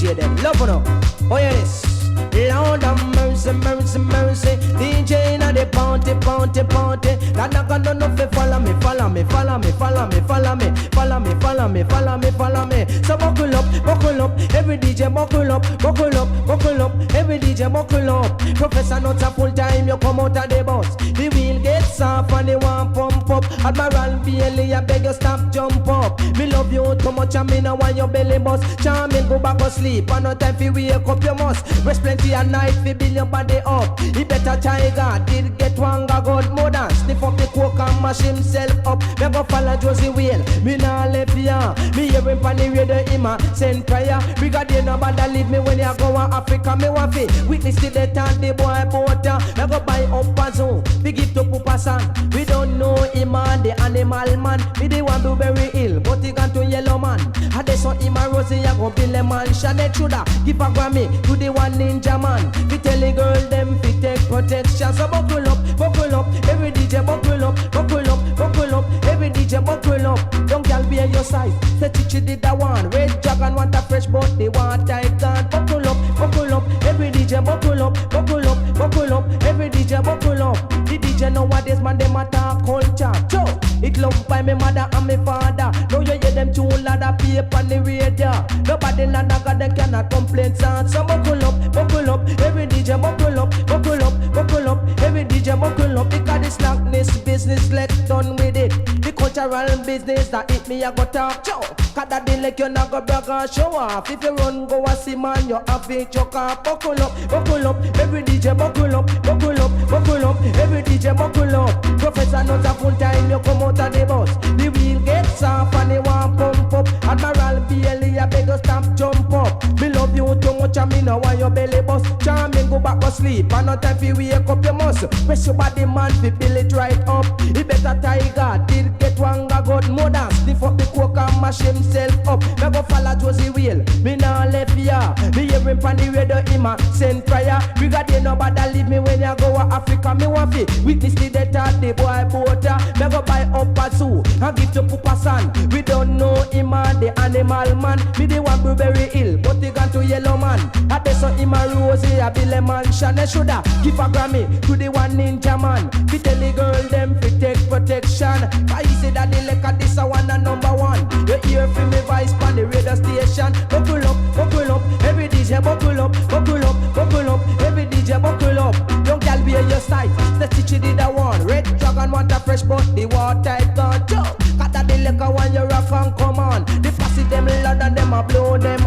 appreciate them. Love you know. Oh yes. Lord of mercy, mercy, mercy. DJ in the party, party, party. That not gonna know if follow me, follow me, follow me, follow me, follow me, follow me, follow me, follow me, follow me. So buckle up, every DJ buckle up, buckle up, buckle up, every DJ buckle up. Professor not a full time, you come out of the bus. The wheel gets off and they want pump up. Admiral Bailey, I beg you stop, jump up. Me love you too much and me no want your belly bust. Charming, go back to sleep, and no time for wake up, you must. Rest plenty a night fi build your body up. He better tiger did get one god more than sniff up the coke and mash himself up. Me go follow Josie Whale, me nah left ya. Me hear him pan the radio, him a send prayer. Brigadier nobody leave me when you go to Africa. Me want fi witness the death and the boy boater. Me go buy up a zoo, we give to Pupa San. We don't know him and the animal man. Me the one do very ill, but he gone to yellow man. And they saw him and Rosie a go build a mansion. They shoulda give a Grammy to the one ninja man. We tell the girl them fi take protection. So buckle up, every DJ buckle up, buckle up, buckle up, every DJ buckle up. Young girl be on your side, say Chichi did that one. Red dragon want a fresh but they want tight gun. Buckle up, every DJ buckle up, buckle up, buckle up, every DJ buckle up. The DJ nowadays man them attack culture. Joe, it love by me mother and me father. Now you hear them tune lot of paper on the radio. Nobody land a god they cannot complain. So buckle up, every DJ buckle up, buckle up, buckle up, every DJ buckle up. Because the slackness business, let's done with it. The cultural business that hit me, I go talk. Joe, cause that day like you not go brag and show off. If you run, go and see man, you have it, choke off. Buckle up, every DJ buckle up, buckle up, buckle up, every DJ buckle up. Professor not a full time, you come out of the bus. The wheel gets off and they want pump up. Admiral Bailey, I beg you stop, jump up. Me love you too much and me no want your belly bust. Charming, go back to sleep and no time fi wake up your muscle. Rest your body man fi build it right up. He better tiger, did get one god more than sniff up the coke and mash himself up. Me go follow Josie Whale, me nah left ya. Me hear him pan the radio, him a send prayer. Brigadier nobody leave me when you go to Africa. Me want fi witness the death of the boy boater. Me go buy up a zoo and give to Pupa San. We don't know him and the animal man. Me the one very ill, but he gone to yellow man. I they saw him and Rosie a build a mansion. They shoulda give a Grammy to the one ninja man. We tell the girl them fi take protection. I say that the liquor this a one and number one. You hear from me voice on the radio station. Buckle up, every DJ buckle up, buckle up, buckle up, every DJ buckle up. Young girl be on your side, the teacher did that one. Red dragon want a fresh but the water it gone. Joe, cut that the liquor when you rock and come on. The fussy them loud and them a blow them